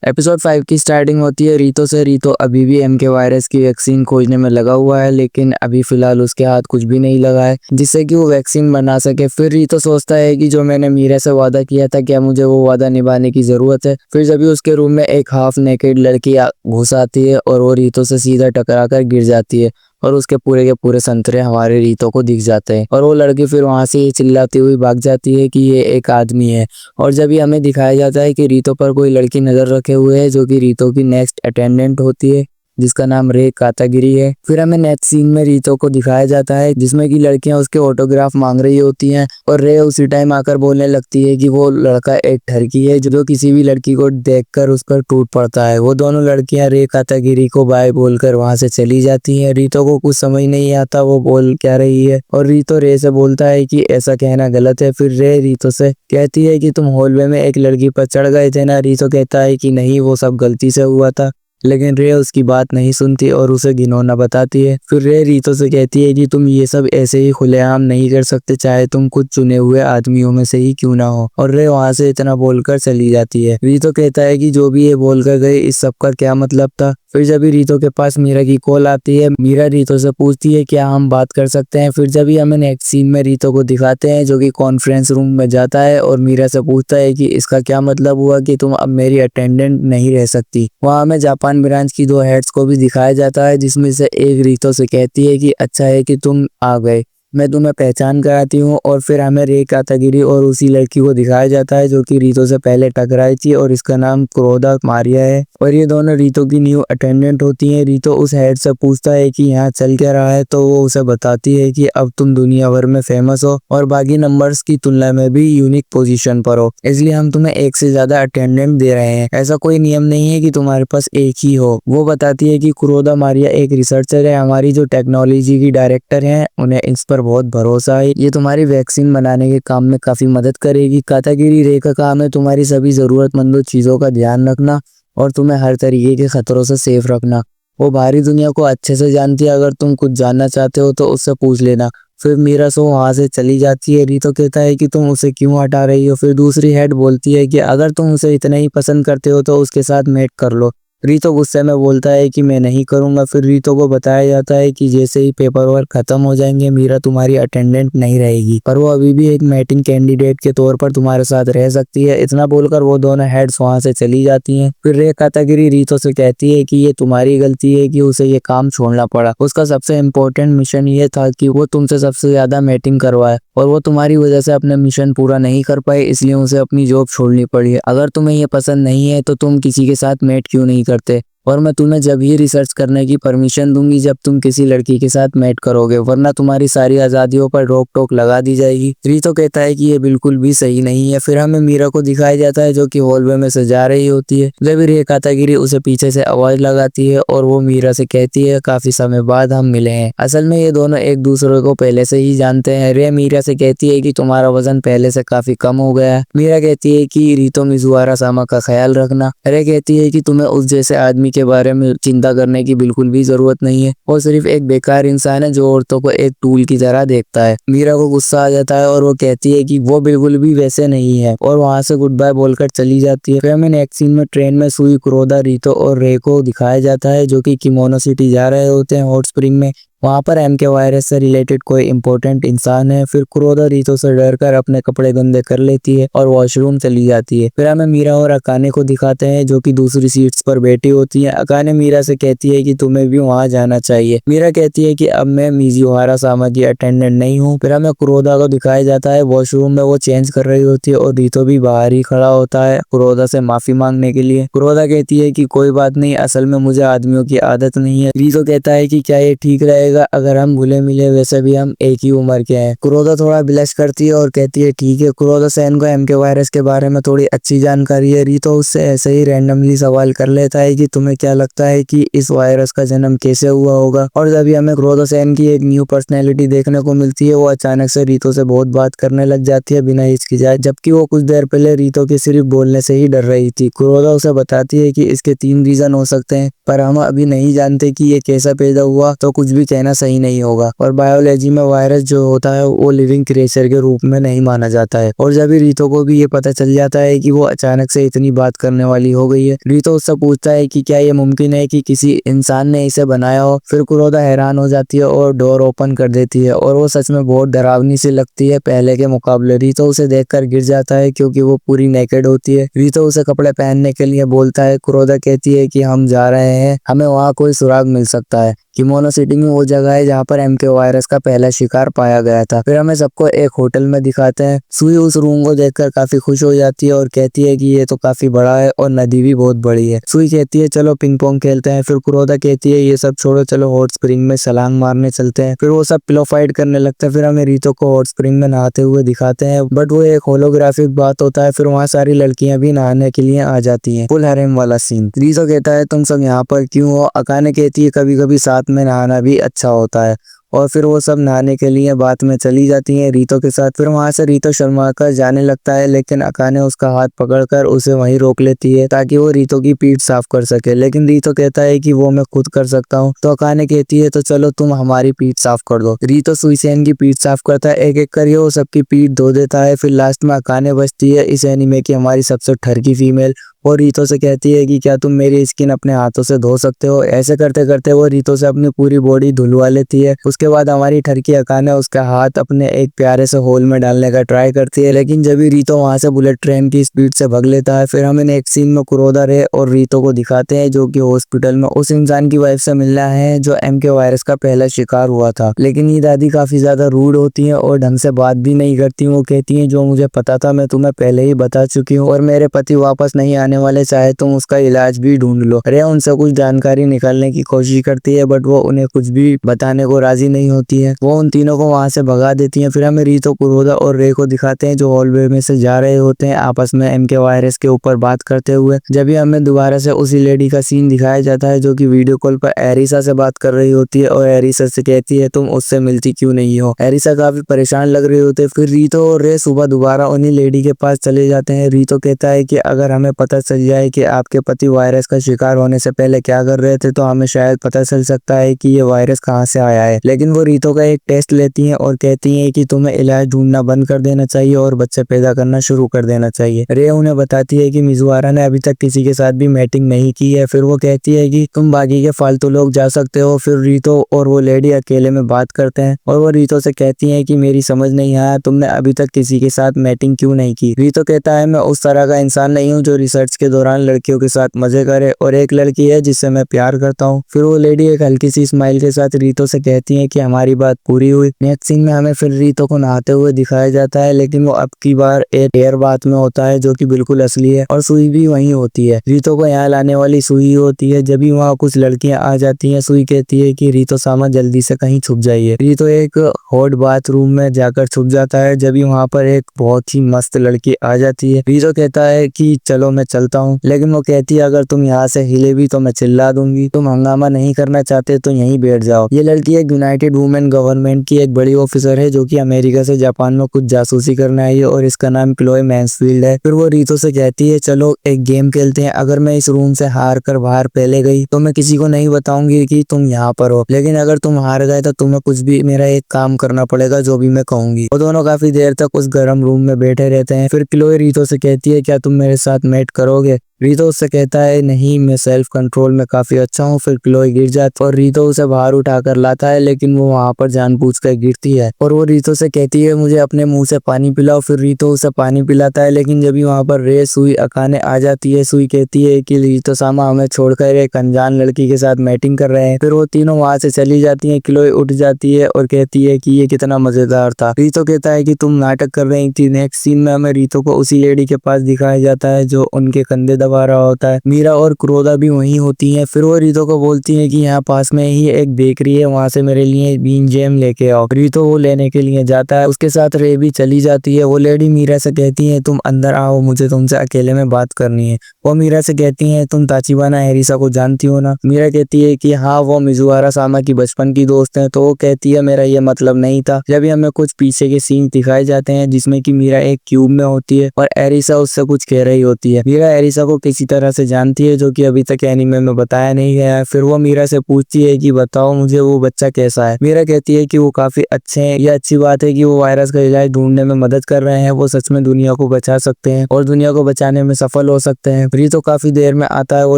Episode 5 की starting होती है रीतो से। रीतो अभी भी एमके वायरस की वैक्सीन खोजने में लगा हुआ है, लेकिन अभी फिलहाल उसके हाथ कुछ भी नहीं लगा है जिससे कि वो वैक्सीन बना सके। फिर रीतो सोचता है कि जो मैंने मीरा से वादा किया था, क्या मुझे वो वादा निभाने की जरूरत है। फिर जब भी उसके रूम में एक हाफ नेकेड लड़की घुस आती है और वो रीतो से सीधा टकरा कर गिर जाती है और उसके पूरे के पूरे संतरे हमारे रीतो को दिख जाते हैं और वो लड़की फिर वहां से चिल्लाती हुई भाग जाती है कि ये एक आदमी है। और जब ये हमें दिखाया जाता है कि रीतो पर कोई लड़की नजर रखे हुए है जो कि रीतो की नेक्स्ट अटेंडेंट होती है, जिसका नाम रे कातागिरी है। फिर हमें नेक्स्ट सीन में रीतो को दिखाया जाता है जिसमें कि लड़कियां उसके ऑटोग्राफ मांग रही होती हैं और रे उसी टाइम आकर बोलने लगती है कि वो लड़का एक ठरकी है जो किसी भी लड़की को देखकर उस पर टूट पड़ता है। वो दोनों लड़कियां रे कातागिरी को बाय बोलकर वहां से चली जाती हैं। रीतो को कुछ समझ नहीं आता वो बोल क्या रही है और रीतो रे से बोलता है कि ऐसा कहना गलत है। फिर रे रीतो से कहती है कि तुम हॉलवे में एक लड़की पर चढ़ गए थे ना। रीतो कहता है कि नहीं, वो सब गलती से हुआ था, लेकिन रे उसकी बात नहीं सुनती और उसे घिनौना बताती है। फिर रे रीतो से कहती है कि तुम ये सब ऐसे ही खुलेआम नहीं कर सकते, चाहे तुम कुछ चुने हुए आदमियों में से ही क्यों ना हो। और रे वहां से इतना बोलकर चली जाती है। रीतो कहता है कि जो भी ये बोलकर गए इस सब का क्या मतलब था। फिर जब भी रीतो के पास मीरा की कॉल आती है, मीरा रीतो से पूछती है क्या हम बात कर सकते हैं। फिर जब भी हमें नेक्स्ट सीन में रीतो को दिखाते हैं जो कि कॉन्फ्रेंस रूम में जाता है और मीरा से पूछता है कि इसका क्या मतलब हुआ कि तुम अब मेरी अटेंडेंट नहीं रह सकती। वहाँ हमें जापान ब्रांच की 2 हेड्स को भी दिखाया जाता है जिसमें से एक रीतो से कहती है कि अच्छा है कि तुम आ गए, मैं तुम्हें पहचान कराती हूँ। और फिर हमें रे कातागिरी और उसी लड़की को दिखाया जाता है जो कि रीतो से पहले टकराई थी और इसका नाम क्रोधा मारिया है और ये दोनों रीतो की न्यू अटेंडेंट होती हैं। रीतो उस हेड से पूछता है कि यहाँ चल क्या रहा है, तो वो उसे बताती है कि अब तुम दुनिया भर में फेमस हो और बाकी नंबर्स की तुलना में भी यूनिक पोजीशन पर हो, इसलिए हम तुम्हें एक से ज्यादा अटेंडेंट दे रहे हैं। ऐसा कोई नियम नहीं है कि तुम्हारे पास एक ही हो। वो बताती है कि क्रोधा मारिया एक रिसर्चर है, हमारी जो टेक्नोलॉजी की डायरेक्टर है, उन्हें इस पर बहुत भरोसा है, ये तुम्हारी वैक्सीन बनाने के काम में काफी मदद करेगी। कातागिरी रे का काम है तुम्हारी सभी जरूरतमंदों चीजों का ध्यान रखना और तुम्हें हर तरीके के खतरों से सेफ रखना। वो बाहरी दुनिया को अच्छे से जानती है, अगर तुम कुछ जानना चाहते हो तो उससे पूछ लेना। फिर मीरा सो वहां से चली जाती है। रीतो कहता है कि तुम उसे क्यों हटा रही हो। फिर दूसरी हेड बोलती है कि अगर तुम उसे इतना ही पसंद करते हो तो उसके साथ मेट कर लो। रीतो गुस्से में बोलता है कि मैं नहीं करूंगा। फिर रीतो को बताया जाता है कि जैसे ही पेपर वर्क खत्म हो जाएंगे मीरा तुम्हारी अटेंडेंट नहीं रहेगी, पर वो अभी भी एक मैटिंग कैंडिडेट के तौर पर तुम्हारे साथ रह सकती है। इतना बोलकर वो दोनों हेड्स वहां से चली जाती हैं। फिर रे कातागिरी रीतो से कहती है कि ये तुम्हारी गलती है कि उसे ये काम छोड़ना पड़ा। उसका सबसे इम्पोर्टेंट मिशन ये था कि वो तुमसे सबसे ज्यादा मैटिंग करवाए और वो तुम्हारी वजह से अपना मिशन पूरा नहीं कर पाए, इसलिए उसे अपनी जॉब छोड़नी पड़ी। अगर तुम्हें ये पसंद नहीं है तो तुम किसी के साथ मैट क्यों नहीं करते, और मैं तुम्हें जब ही रिसर्च करने की परमिशन दूंगी जब तुम किसी लड़की के साथ मैट करोगे, वरना तुम्हारी सारी आजादियों पर रोक टोक लगा दी जाएगी। रीतो कहता है कि ये बिल्कुल भी सही नहीं है। फिर हमें मीरा को दिखाया जाता है जो कि हॉलवे में से जा रही होती है। जब रे कातागिरी उसे पीछे से आवाज लगाती है और वो मीरा से कहती है काफी समय बाद हम मिले हैं। असल में ये दोनों एक दूसरे को पहले से ही जानते हैं। रे मीरा से कहती है कि तुम्हारा वजन पहले से काफी कम हो गया है। मीरा कहती है कि रीतो मिजुआरा सामा का ख्याल रखना। रे कहती है कि तुम्हें उस जैसे आदमी के बारे में चिंता करने की बिल्कुल भी जरूरत नहीं है, वो सिर्फ एक बेकार इंसान है जो औरतों को एक टूल की तरह देखता है। मीरा को गुस्सा आ जाता है और वो कहती है कि वो बिल्कुल भी वैसे नहीं है और वहां से गुड बाय बोलकर चली जाती है। फिर हमें नेक्स्ट सीन में ट्रेन में सुई, क्रोधा, रीतो और रे को दिखाया जाता है जो कि किमोनो सिटी जा रहे होते हैं हॉट स्प्रिंग में। वहां पर एमके वायरस से रिलेटेड कोई इंपॉर्टेंट इंसान है। फिर क्रोधा रीतो से डरकर अपने कपड़े गंदे कर लेती है और वॉशरूम चली जाती है। फिर हमें मीरा और अकाने को दिखाते हैं जो कि दूसरी सीट्स पर बैठी होती है। अकाने मीरा से कहती है कि तुम्हें भी वहां जाना चाहिए। मीरा कहती है कि अब मैं मिजुआरा सामा की अटेंडेंट नहीं हूँ। फिर हमें क्रोधा को दिखाया जाता है वॉशरूम में वो चेंज कर रही होती है और रीतो भी बाहर ही खड़ा होता है क्रोधा से माफी मांगने के लिए। क्रोधा कहती है कि कोई बात नहीं, असल में मुझे आदमियों की आदत नहीं है। रीतो कहता है कि क्या ये ठीक रहेगा अगर हम भूले मिले, वैसे भी हम एक ही उम्र के हैं। क्रोधा थोड़ा ब्लश करती है और कहती है ठीक है। क्रोधा सेन को एमके वायरस के बारे में थोड़ी अच्छी जानकारी है। रीतो उससे ऐसे ही रैंडमली सवाल कर लेता है कि तुम्हें क्या लगता है कि इस वायरस का जन्म कैसे हुआ होगा। और जब हमें क्रोधा सेन की एक न्यू पर्सनैलिटी देखने को मिलती है, वो अचानक से रीतो से बहुत बात करने लग जाती है बिना हिचकिचाए, जबकि वो कुछ देर पहले रीतो के सिर्फ बोलने से ही डर रही थी। क्रोधा उसे बताती है कि इसके 3 रीजन हो सकते हैं, पर हम अभी नहीं जानते कि ये कैसा पैदा हुआ, तो कुछ भी कहना लेना सही नहीं होगा। और बायोलॉजी में वायरस जो होता है वो लिविंग क्रिएचर के रूप में नहीं माना जाता है। और जब रीतो को भी ये पता चल जाता है कि वो अचानक से इतनी बात करने वाली हो गई है, रीतो उससे पूछता है कि क्या ये मुमकिन है कि किसी इंसान ने इसे बनाया हो। फिर कुरोदा हैरान हो जाती है और डोर ओपन कर देती है और वो सच में बहुत डरावनी सी लगती है पहले के मुकाबले। रीतो उसे देखकर गिर जाता है क्योंकि वो पूरी नेकेड होती है। रीतो उसे कपड़े पहनने के लिए बोलता है। कुरोदा कहती है कि हम जा रहे हैं, हमें वहाँ कोई सुराग मिल सकता है। किमोनो सिटी में वो जगह है जहाँ पर एमके वायरस का पहला शिकार पाया गया था। फिर हमें सबको एक होटल में दिखाते हैं। सुई उस रूम को देखकर काफी खुश हो जाती है और कहती है कि ये तो काफी बड़ा है और नदी भी बहुत बड़ी है। सुई कहती है चलो पिंग पोंग खेलते हैं। फिर कुरोदा कहती है ये सब छोड़ो, चलो हॉट स्प्रिंग में छलांग मारने चलते हैं। फिर वो सब पिलो फाइट करने लगता है। फिर हमें रीतो को हॉट स्प्रिंग में नहाते हुए दिखाते हैं, बट वो एक होलोग्राफिक बात होता है। फिर वहाँ सारी लड़कियां भी नहाने के लिए आ जाती हैं। फुल हैरेम वाला सीन। रीतो कहता है तुम सब यहाँ पर क्यों हो? अकाने कहती है कभी कभी साथ में नहाना भी अच्छा होता है। और फिर वो सब नहाने के लिए बात में चली जाती हैं रीतो के साथ। फिर वहां से रीतो शर्मा कर जाने लगता है, लेकिन अकाने उसका हाथ पकड़कर उसे वहीं रोक लेती है ताकि वो रीतो की पीठ साफ कर सके। लेकिन रीतो कहता है कि वो मैं खुद कर सकता हूँ। तो अकाने कहती है तो चलो तुम हमारी पीठ साफ कर दो। रीतो सुइसेन की पीठ साफ करता है, एक एक करके वो सबकी पीठ धो देता है। फिर लास्ट में अकाने बचती है इस एनिमे की हमारी सबसे ठरकी फीमेल। और रीतो से कहती है कि क्या तुम मेरी स्किन अपने हाथों से धो सकते हो? ऐसे करते करते वो रीतो से अपनी पूरी बॉडी धुलवा लेती है। उसके बाद हमारी ठरकी अकाने उसका हाथ अपने एक प्यारे से होल में डालने का ट्राई करती है, लेकिन जब भी रीतो वहां से बुलेट ट्रेन की स्पीड से भाग लेता है। फिर हमें एक सीन में कुरोदा रे और रीतो को दिखाते हैं जो कि हॉस्पिटल में उस इंसान की वाइफ से मिलना है जो एमके वायरस का पहला शिकार हुआ था। लेकिन ये दादी काफी ज्यादा रूड होती है और ढंग से बात भी नहीं करती। वो कहती है जो मुझे पता था मैं तुम्हें पहले ही बता चुकी हूँ और मेरे पति वापस नहीं आने वाले, चाहे तुम उसका इलाज भी ढूंढ लो। रे उनसे कुछ जानकारी निकालने की कोशिश करती है, बट वो उन्हें कुछ भी बताने को राजी नहीं होती है। वो उन तीनों को वहां से भगा देती है। फिर हमें रीतो, कुरोदा और रे को दिखाते हैं जो हॉलवे में से जा रहे होते हैं आपस में एमके वायरस के ऊपर बात करते हुए। जब भी हमें दोबारा से उसी लेडी का सीन दिखाया जाता है जो कि वीडियो कॉल पर एरिसा से बात कर रही होती है और एरिसा से कहती है तुम उससे मिलती क्यों नहीं हो? एरिसा काफी परेशान लग रही होती है। फिर रीतो और रे सुबह दोबारा उन्हीं लेडी के पास चले जाते हैं। रीतो कहता है कि अगर हमें पता चल जाए कि आपके पति वायरस का शिकार होने से पहले क्या कर रहे थे तो हमें शायद पता चल सकता है कि ये वायरस कहाँ से आया है। लेकिन वो रीतो का एक टेस्ट लेती हैं और कहती हैं कि तुम्हें इलाज ढूंढना बंद कर देना चाहिए और बच्चे पैदा करना शुरू कर देना चाहिए। रे उन्हें बताती है कि मिजुआरा ने अभी तक किसी के साथ भी मैटिंग नहीं की है। फिर वो कहती है कि तुम बाकी के फालतू लोग जा सकते हो। फिर रीतो और वो लेडी अकेले में बात करते हैं और वो रीतो से कहती है कि मेरी समझ नहीं आया तुमने अभी तक किसी के साथ मैटिंग क्यों नहीं की? रीतो कहता है मैं उस तरह का इंसान नहीं हूँ जो रिसर्च के दौरान लड़कियों के साथ मजे करे और एक लड़की है जिससे मैं प्यार करता हूँ। फिर वो लेडी एक हल्की सी स्माइल के साथ रीतो से कहती है कि हमारी बात पूरी हुई। नेक्स्ट सीन में हमें फिर रीतो को नहाते हुए दिखाया जाता है, लेकिन वो अब की बार एक एयर बाथ में होता है जो कि बिल्कुल असली है और सुई भी वहीं होती है। रीतो को यहाँ लाने वाली सुई होती है। जब भी वहाँ कुछ लड़कियां आ जाती हैं सुई कहती है कि रीतो सामा जल्दी से कहीं छुप जाइए। रीतो एक हॉट बाथरूम में जाकर छुप जाता है। जब भी वहाँ पर एक बहुत ही मस्त लड़की आ जाती है रीतो कहता है कि चलो मैं चलता हूँ, लेकिन वो कहती है अगर तुम यहाँ से हिले भी तो मैं चिल्ला दूंगी। तुम हंगामा नहीं करना चाहते तो यहीं बैठ जाओ। ये लड़की एक यूनाइटेड वुमेन गवर्नमेंट की एक बड़ी ऑफिसर है जो कि अमेरिका से जापान में कुछ जासूसी करने आई है और इसका नाम क्लोए मैंसफील्ड है। फिर वो रीतो से कहती है चलो एक गेम खेलते हैं, अगर मैं इस रूम से हार कर बाहर पहले गई तो मैं किसी को नहीं बताऊंगी कि तुम यहाँ पर हो, लेकिन अगर तुम हार गए तो तुम्हें कुछ भी मेरा एक काम करना पड़ेगा जो भी मैं कहूंगी। वो दोनों काफी देर तक उस गर्म रूम में बैठे रहते हैं। फिर क्लोए रीतो से कहती है क्या तुम मेरे साथ मैट करोगे? रीतो उससे कहता है नहीं, मैं सेल्फ कंट्रोल में काफी अच्छा हूँ। फिर क्लोए गिर जाती और रीतो उसे बाहर उठाकर लाता है, लेकिन वो वहां पर जानबूझकर गिरती है और वो रीतो से कहती है मुझे अपने मुंह से पानी पिलाओ। फिर रीतो उसे पानी पिलाता है, लेकिन जब वहां पर रे, सुई, अकाने आ जाती है। सुई कहती है कि रीतो सामा हमें छोड़कर एक अनजान लड़की के साथ मैटिंग कर रहे हैं। फिर वो तीनों वहां से चली जाती है। क्लोए उठ जाती है और कहती है कि ये कितना मजेदार था। रीतो कहता है कि तुम नाटक कर रही थी। नेक्स्ट सीन में हमें रीतो को उसी लेडी के पास दिखाया जाता है जो उनके कंधे दबा रहा होता है। मीरा और कुरोदा भी वहीं होती हैं। फिर वो रीतो को बोलती है कि यहाँ पास में ही एक बेकरी है, वहां से मेरे लिए बीन जैम लेके आओ। रीतो वो लेने के लिए जाता है, उसके साथ रे भी चली जाती है। वो लेडी मीरा से कहती है तुम अंदर आओ, मुझे तुमसे अकेले में बात करनी है। वो मीरा से कहती है तुम ताचिबाना एरिसा को जानती हो ना? मीरा कहती है कि हाँ, वो मिजुआरा सामा की बचपन की दोस्त है। तो वो कहती है मेरा ये मतलब नहीं था। जब भी हमें कुछ पीछे के सीन दिखाए जाते हैं जिसमें कि मीरा एक क्यूब में होती है और एरिसा उससे कुछ कह रही होती है। मीरा एरिसा को को किसी तरह से जानती है, जो कि अभी तक एनीमे में बताया नहीं गया है। फिर वो मीरा से पूछती है कि बताओ मुझे वो बच्चा कैसा है। मीरा कहती है कि वो काफी अच्छे हैं, ये अच्छी बात है कि वो वायरस का इलाज ढूंढने में मदद कर रहे हैं, वो सच में दुनिया को बचा सकते हैं और दुनिया को बचाने में सफल हो सकते हैं। रीतो काफी देर में आता है। वो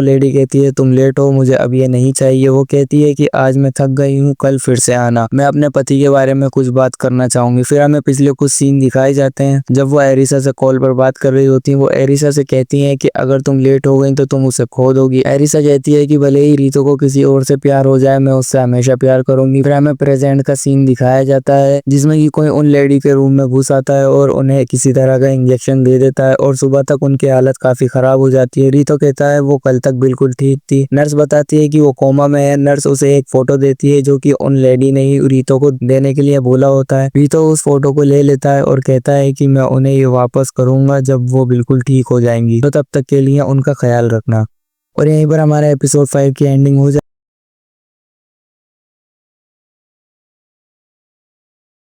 लेडी कहती है तुम लेट हो, मुझे अब ये नहीं चाहिए। वो कहती है कि आज मैं थक गई हूँ, कल फिर से आना, मैं अपने पति के बारे में कुछ बात करना चाहूंगी। फिर हमें पिछले कुछ सीन दिखाए जाते हैं जब वो एरिसा से कॉल पर बात कर रही होती है। वो एरिसा से कहती है कि अगर तुम लेट हो गई तो तुम उसे खो दोगी। एरिसा कहती है कि भले ही रीतो को किसी और से प्यार हो जाए, मैं उससे हमेशा प्यार करूंगी। फिर हमें प्रेजेंट का सीन दिखाया जाता है जिसमें कि कोई उन लेडी के रूम में घुस आता है और उन्हें किसी तरह का इंजेक्शन दे देता है और सुबह तक उनकी हालत काफी खराब हो जाती है। रीतो कहता है वो कल तक बिल्कुल ठीक थी। नर्स बताती है कि वो कोमा में है। नर्स उसे एक फोटो देती है जो कि उन लेडी ने ही रीतो को देने के लिए बोला होता है। रीतो उस फोटो को ले लेता है और कहता है कि मैं उन्हें ये वापस करूंगा जब वो बिल्कुल ठीक हो जाएंगी, तो तब तक के लिए उनका ख्याल रखना। और यहीं पर हमारा एपिसोड 5 की एंडिंग हो जाए।